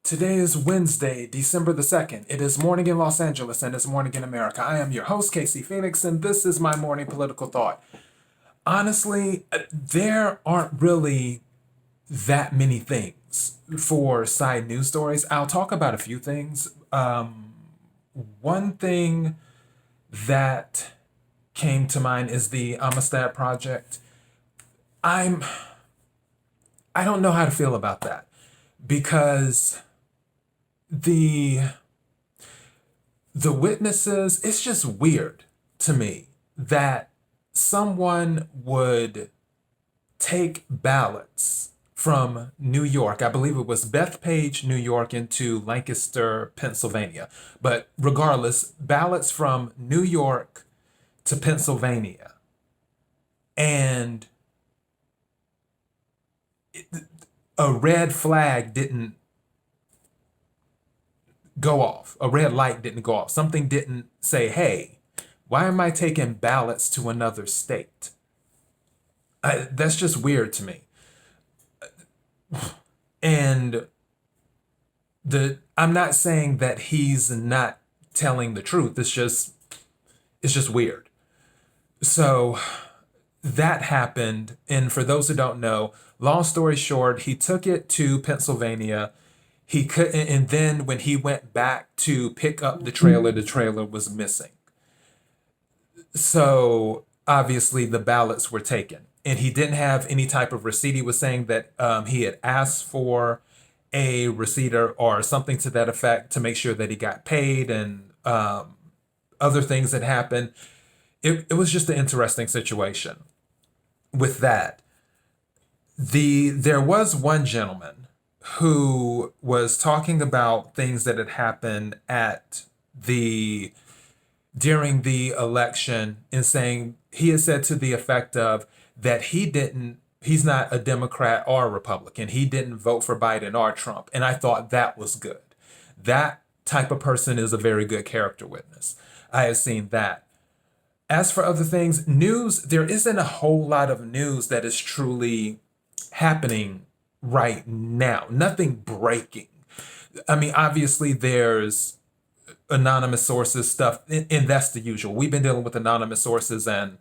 Today is Wednesday, December the 2nd. It is morning in Los Angeles and it's morning in America. I am your host, Casey Phoenix, and this is my morning political thought. Honestly, there aren't really that many things for side news stories. I'll talk about a few things. One thing that came to mind is the Amistad Project. I'm I don't know how to feel about that because the the witnesses, it's just weird to me that someone would take ballots from New York. I believe it was Bethpage, New York, into Lancaster, Pennsylvania. But regardless, ballots from New York to Pennsylvania. And a red flag didn't go off. A red light didn't go off. Something didn't say, hey, why am I taking ballots to another state? That's just weird to me. And I'm not saying that he's not telling the truth. It's just weird. So that happened. And for those who don't know, long story short, he took it to Pennsylvania. He couldn't, and then when he went back to pick up the trailer was missing. So obviously the ballots were taken, and he didn't have any type of receipt. He was saying that he had asked for a receipt or something to that effect to make sure that he got paid, and other things that happened. It was just an interesting situation with that. There was one gentleman who was talking about things that had happened during the election, and saying, he had said to the effect of that he's not a Democrat or a Republican. He didn't vote for Biden or Trump. And I thought that was good. That type of person is a very good character witness. I have seen that. As for other things, news, there isn't a whole lot of news that is truly happening right now. Nothing breaking. I mean, obviously there's anonymous sources stuff, and that's the usual. We've been dealing with anonymous sources and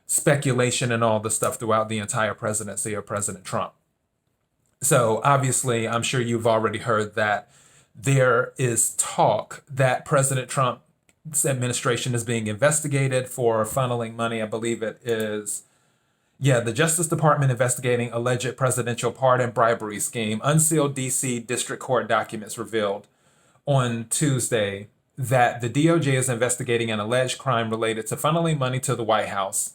speculation and all the stuff throughout the entire presidency of President Trump. So obviously, I'm sure you've already heard that there is talk that President Trump's administration is being investigated for funneling money. I believe it is, yeah, the Justice Department investigating alleged presidential pardon bribery scheme. Unsealed DC District Court documents revealed on Tuesday that the DOJ is investigating an alleged crime related to funneling money to the White House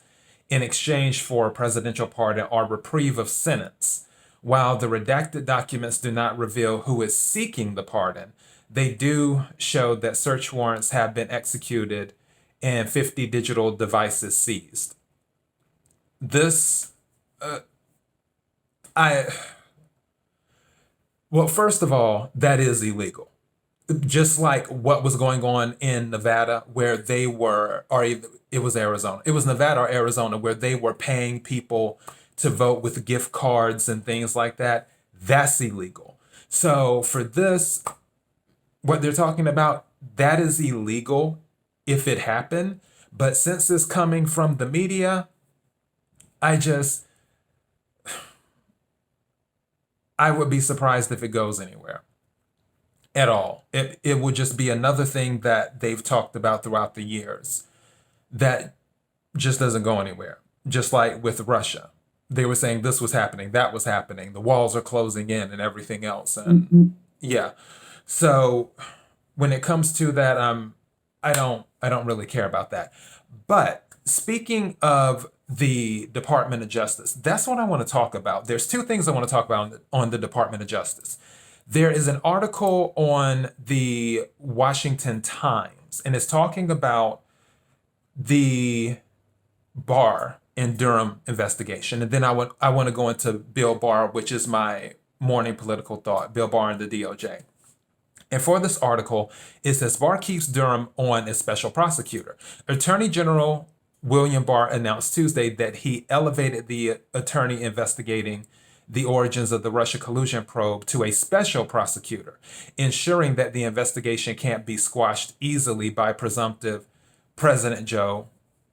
in exchange for a presidential pardon or reprieve of sentence. While the redacted documents do not reveal who is seeking the pardon, they do show that search warrants have been executed and 50 digital devices seized. This, well, first of all, that is illegal. Just like what was going on in Nevada, where they were, or it was Arizona. It was Nevada or Arizona, where they were paying people to vote with gift cards and things like that. That's illegal. So for this, what they're talking about, that is illegal if it happened. But since it's coming from the media, I would be surprised if it goes anywhere at all. It would just be another thing that they've talked about throughout the years that just doesn't go anywhere. Just like with Russia, they were saying this was happening, that was happening, the walls are closing in and everything else. And yeah, so when it comes to that, I don't really care about that. But speaking of the Department of Justice, that's what I want to talk about. There's two things I want to talk about on the Department of Justice. There is an article on the Washington Times, and it's talking about the Barr and Durham investigation. And then I want to go into Bill Barr, which is my morning political thought, Bill Barr and the DOJ. And for this article, it says Barr keeps Durham on as special prosecutor. Attorney General William Barr announced Tuesday that he elevated the attorney investigating the origins of the Russia collusion probe to a special prosecutor, ensuring that the investigation can't be squashed easily by presumptive President Joe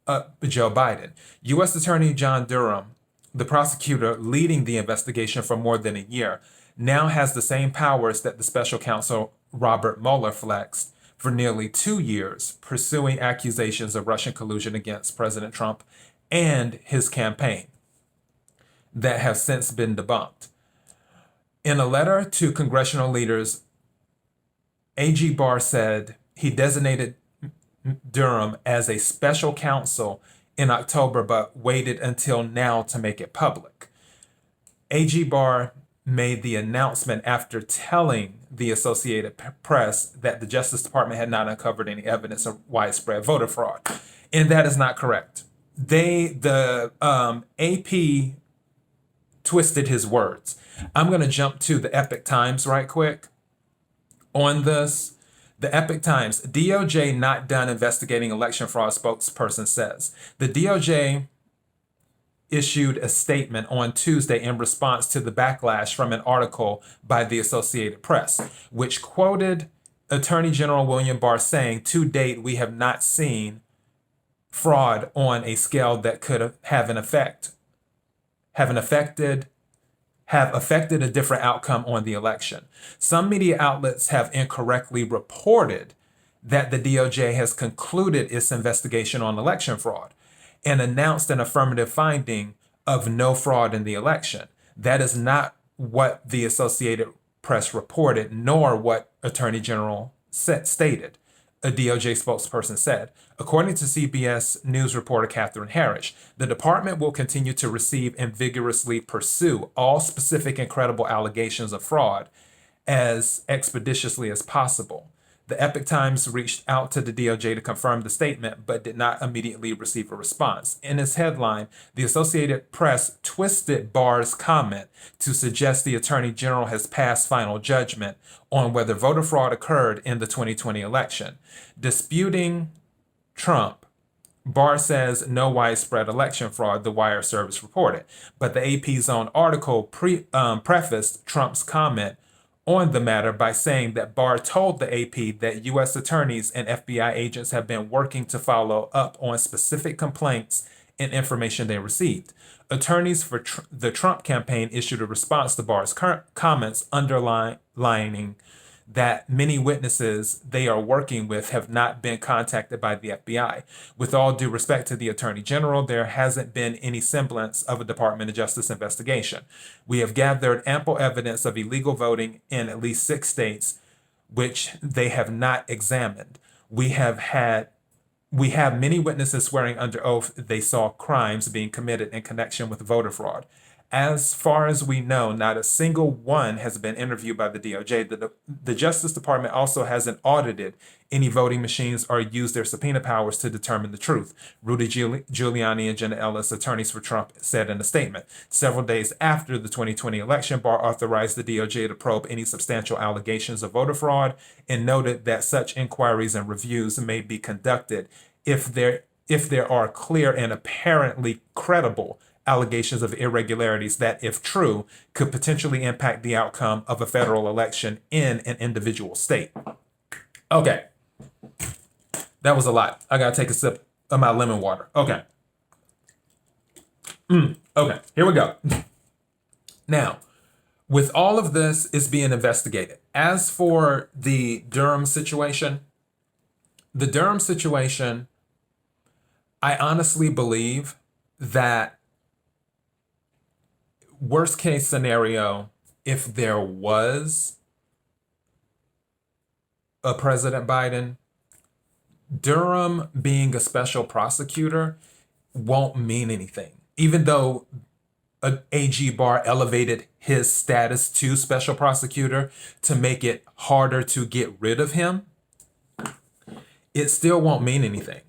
Biden. U.S. Attorney John Durham, the prosecutor leading the investigation for more than a year, now has the same powers that the special counsel Robert Mueller flexed for nearly 2 years, pursuing accusations of Russian collusion against President Trump and his campaign that have since been debunked. In a letter to congressional leaders, AG Barr said he designated Durham as a special counsel in October, but waited until now to make it public. AG Barr made the announcement after telling the Associated Press that the Justice Department had not uncovered any evidence of widespread voter fraud. And that is not correct. The AP twisted his words. I'm going to jump to the Epic Times right quick on this. The Epic Times, DOJ not done investigating election fraud, spokesperson says. The DOJ issued a statement on Tuesday in response to the backlash from an article by the Associated Press, which quoted Attorney General William Barr saying, "To date, we have not seen fraud on a scale that could have affected a different outcome on the election. Some media outlets have incorrectly reported that the DOJ has concluded its investigation on election fraud and announced an affirmative finding of no fraud in the election. That is not what the Associated Press reported, nor what Attorney General stated," a DOJ spokesperson said. According to CBS News reporter Catherine Harris, the department will continue to receive and vigorously pursue all specific and credible allegations of fraud as expeditiously as possible. The Epic Times reached out to the DOJ to confirm the statement, but did not immediately receive a response. In its headline, the Associated Press twisted Barr's comment to suggest the Attorney General has passed final judgment on whether voter fraud occurred in the 2020 election. Disputing Trump, Barr says no widespread election fraud, the wire service reported. But the AP's own article prefaced Trump's comment on the matter by saying that Barr told the AP that U.S. attorneys and FBI agents have been working to follow up on specific complaints and information they received. Attorneys for the Trump campaign issued a response to Barr's comments, underlining that many witnesses they are working with have not been contacted by the FBI. With all due respect to the Attorney General, there hasn't been any semblance of a Department of Justice investigation. We have gathered ample evidence of illegal voting in at least 6 states, which they have not examined. We have many witnesses swearing under oath they saw crimes being committed in connection with voter fraud. As far as we know, not a single one has been interviewed by the DOJ. The Justice Department also hasn't audited any voting machines or used their subpoena powers to determine the truth, Rudy Giuliani and Jenna Ellis, attorneys for Trump, said in a statement. Several days after the 2020 election, Barr authorized the DOJ to probe any substantial allegations of voter fraud and noted that such inquiries and reviews may be conducted if there are clear and apparently credible allegations of irregularities that, if true, could potentially impact the outcome of a federal election in an individual state. Okay. That was a lot. I gotta take a sip of my lemon water. Okay. Okay, here we go. Now, with all of this is being investigated. As for the Durham situation, I honestly believe that worst case scenario, if there was a President Biden, Durham being a special prosecutor won't mean anything. Even though AG Barr elevated his status to special prosecutor to make it harder to get rid of him, it still won't mean anything.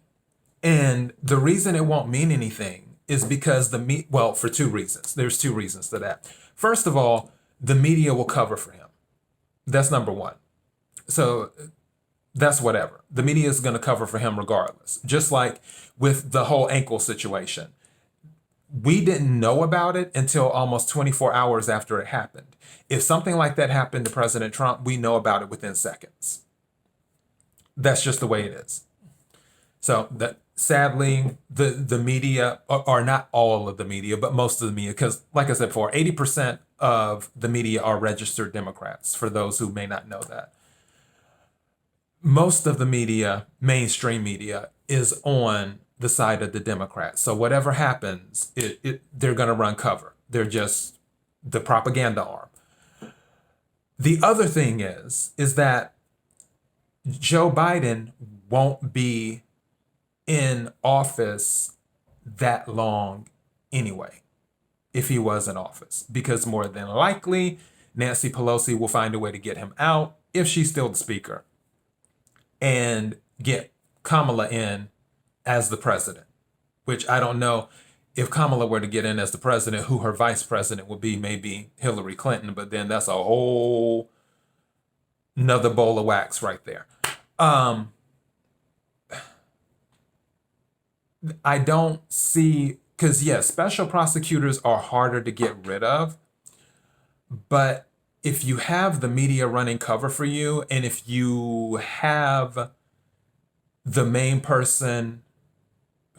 And the reason it won't mean anything is because for 2 reasons. There's 2 reasons to that. First of all, the media will cover for him. That's number one. So that's whatever. The media is going to cover for him regardless. Just like with the whole ankle situation. we didn't know about it until almost 24 hours after it happened. If something like that happened to President Trump, we know about it within seconds. That's just the way it is. So that sadly, the media, or not all of the media, but most of the media, because like I said before, 80% of the media are registered Democrats, for those who may not know that. Most of the media, mainstream media, is on the side of the Democrats. So whatever happens, they're going to run cover. They're just the propaganda arm. The other thing is that Joe Biden won't be in office that long anyway, if he was in office, because more than likely Nancy Pelosi will find a way to get him out if she's still the speaker and get Kamala in as the president, which I don't know if Kamala were to get in as the president, who her vice president would be, maybe Hillary Clinton, but then that's a whole another bowl of wax right there. I don't see, because yes, special prosecutors are harder to get rid of, but if you have the media running cover for you, and if you have the main person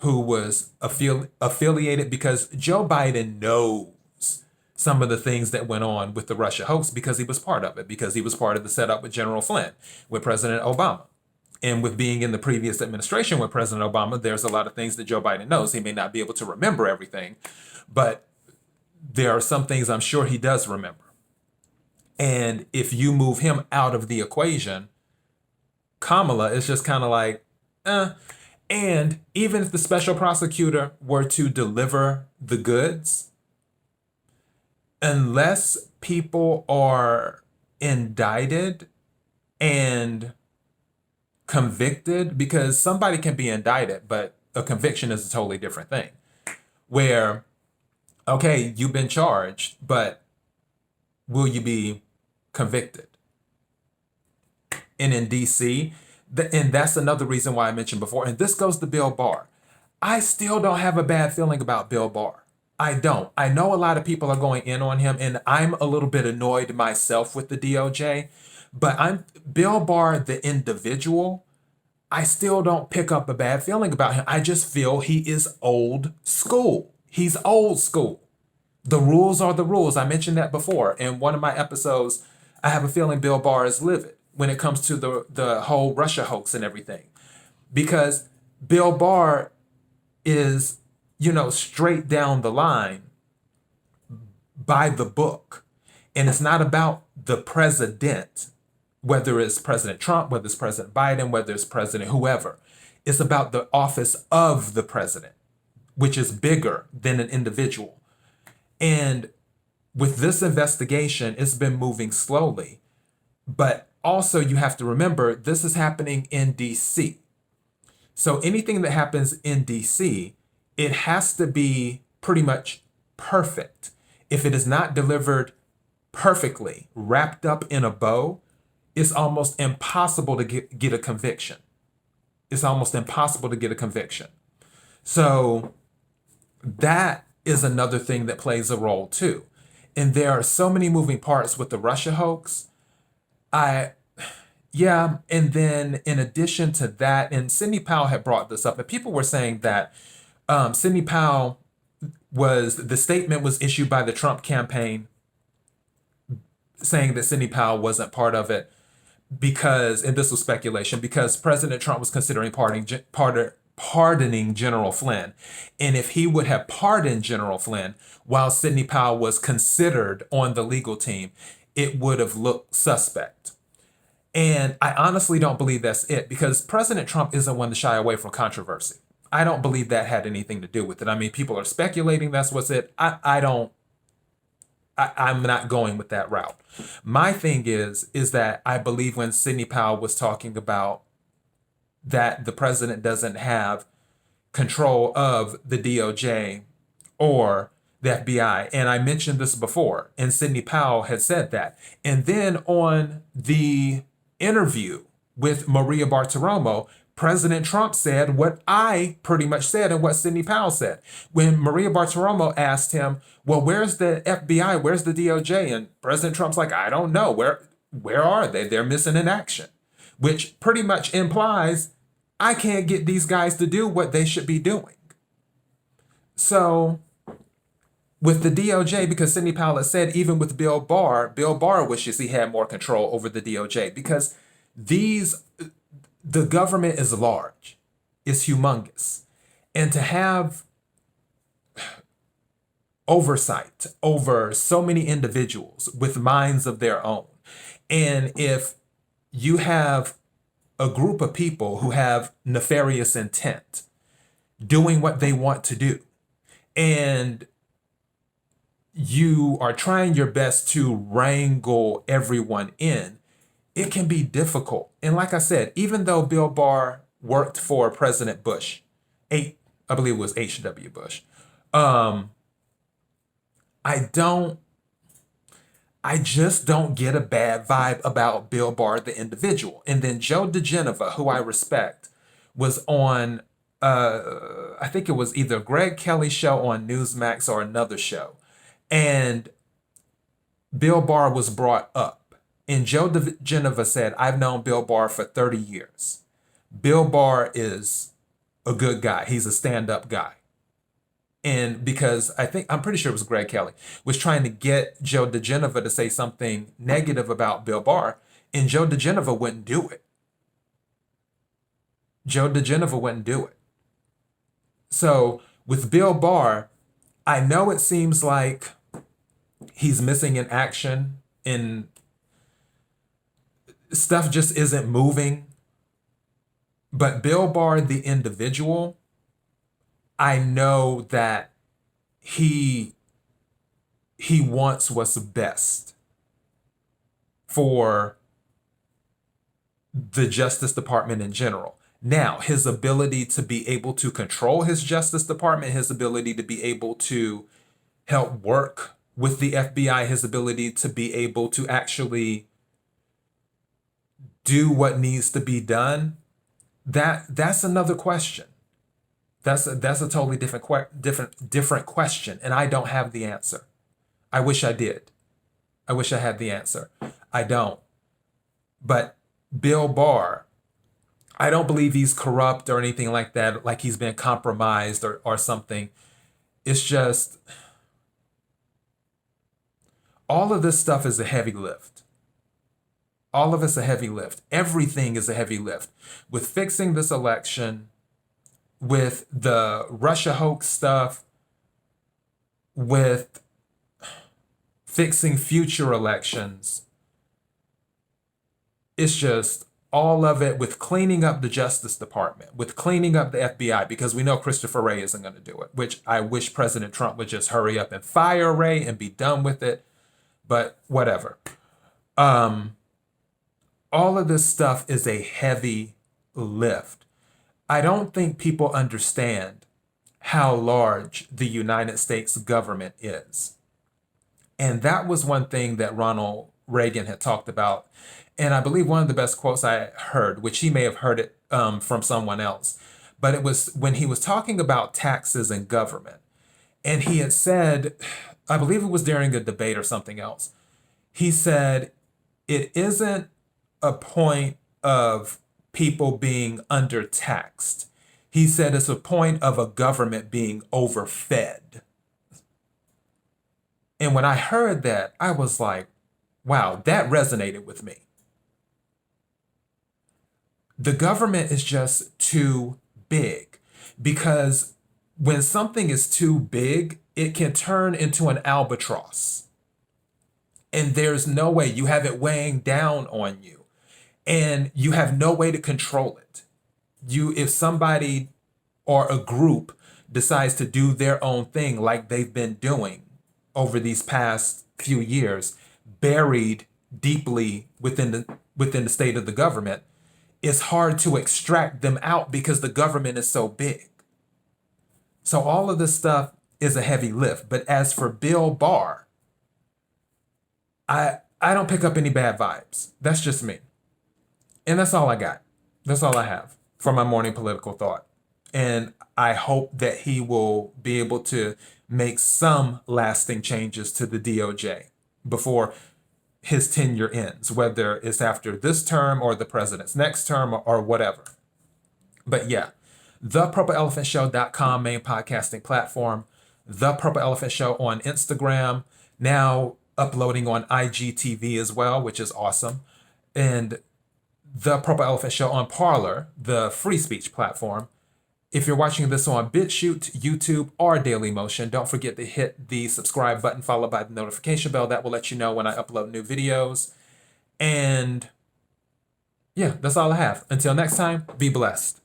who was affiliated, because Joe Biden knows some of the things that went on with the Russia hoax because he was part of it, because he was part of the setup with General Flynn, with President Obama. And with being in the previous administration with President Obama, there's a lot of things that Joe Biden knows. He may not be able to remember everything, but there are some things I'm sure he does remember. And if you move him out of the equation, Kamala is just kind of like, eh. And even if the special prosecutor were to deliver the goods, unless people are indicted and convicted, because somebody can be indicted, but a conviction is a totally different thing. Where, okay, you've been charged, but will you be convicted? And in DC, and that's another reason why I mentioned before, and this goes to Bill Barr. I still don't have a bad feeling about Bill Barr. I don't. I know a lot of people are going in on him, and I'm a little bit annoyed myself with the DOJ, but Bill Barr, the individual, I still don't pick up a bad feeling about him. I just feel he is old school. He's old school. The rules are the rules. I mentioned that before. In one of my episodes, I have a feeling Bill Barr is livid when it comes to the whole Russia hoax and everything. Because Bill Barr is, straight down the line, by the book. And it's not about the president, whether it's President Trump, whether it's President Biden, whether it's President whoever. It's about the office of the president, which is bigger than an individual. And with this investigation, it's been moving slowly. But also you have to remember, this is happening in DC. So anything that happens in DC, it has to be pretty much perfect. If it is not delivered perfectly, wrapped up in a bow, it's almost impossible to get a conviction. It's almost impossible to get a conviction. So that is another thing that plays a role too. And there are so many moving parts with the Russia hoax. And then in addition to that, and Sidney Powell had brought this up, and people were saying that Sidney Powell the statement was issued by the Trump campaign saying that Sidney Powell wasn't part of it because, and this was speculation, because President Trump was considering pardoning General Flynn. And if he would have pardoned General Flynn while Sidney Powell was considered on the legal team, it would have looked suspect. And I honestly don't believe that's it, because President Trump isn't one to shy away from controversy. I don't believe that had anything to do with it. I mean, people are speculating that's what's it. I'm not going with that route. My thing is that I believe when Sidney Powell was talking about that the president doesn't have control of the DOJ or the FBI, and I mentioned this before, and Sidney Powell had said that. And then on the interview with Maria Bartiromo, President Trump said what I pretty much said and what Sidney Powell said. When Maria Bartiromo asked him, well, where's the FBI? Where's the DOJ? And President Trump's like, I don't know. Where are they? They're missing in action, which pretty much implies I can't get these guys to do what they should be doing. So with the DOJ, because Sidney Powell has said, even with Bill Barr wishes he had more control over the DOJ because the government is large, it's humongous. And to have oversight over so many individuals with minds of their own, and if you have a group of people who have nefarious intent doing what they want to do, and you are trying your best to wrangle everyone in, it can be difficult. And like I said, even though Bill Barr worked for President Bush, I believe it was H.W. Bush, I just don't get a bad vibe about Bill Barr, the individual. And then Joe DeGeneva, who I respect, was on, I think it was either Greg Kelly's show on Newsmax or another show. And Bill Barr was brought up. And Joe DeGeneva said, I've known Bill Barr for 30 years. Bill Barr is a good guy. He's a stand-up guy. And because I'm pretty sure it was Greg Kelly, was trying to get Joe DeGeneva to say something negative about Bill Barr, and Joe DeGeneva wouldn't do it. Joe DeGeneva wouldn't do it. So with Bill Barr, I know it seems like he's missing in action and stuff just isn't moving. But Bill Barr, the individual, I know that he wants what's best for the Justice Department in general. Now, his ability to be able to control his Justice Department, his ability to be able to help work with the FBI, his ability to be able to actually do what needs to be done, that's another question. That's a totally different question, and I don't have the answer. I wish I did. I wish I had the answer. I don't. But Bill Barr, I don't believe he's corrupt or anything like that, like he's been compromised or something. It's just, all of this stuff is a heavy lift. All of it's a heavy lift. Everything is a heavy lift. With fixing this election, with the Russia hoax stuff, with fixing future elections, it's just all of it, with cleaning up the Justice Department, with cleaning up the FBI, because we know Christopher Wray isn't going to do it, which I wish President Trump would just hurry up and fire Wray and be done with it, but whatever. All of this stuff is a heavy lift. I don't think people understand how large the United States government is. And that was one thing that Ronald Reagan had talked about. And I believe one of the best quotes I heard, which he may have heard it from someone else, but it was when he was talking about taxes and government. And he had said, I believe it was during a debate or something else, he said, it isn't a point of people being undertaxed. He said it's a point of a government being overfed. And when I heard that, I was like, wow, that resonated with me. The government is just too big, because when something is too big, it can turn into an albatross. And there's no way. You have it weighing down on you, and you have no way to control it. If somebody or a group decides to do their own thing like they've been doing over these past few years, buried deeply within the state of the government, it's hard to extract them out because the government is so big. So all of this stuff is a heavy lift. But as for Bill Barr, I don't pick up any bad vibes. That's just me. And that's all I got. That's all I have. for my morning political thought. And I hope that he will be able to make some lasting changes to the DOJ before his tenure ends, whether it's after this term or the president's next term or whatever. But yeah, thepurpleelephantshow.com, main podcasting platform. The Purple Elephant Show on Instagram, now uploading on IGTV as well, which is awesome. And The Purple Elephant Show on Parler, the free speech platform. If you're watching this on BitChute, YouTube, or Dailymotion, don't forget to hit the subscribe button followed by the notification bell. That will let you know when I upload new videos. And yeah, that's all I have. Until next time, be blessed.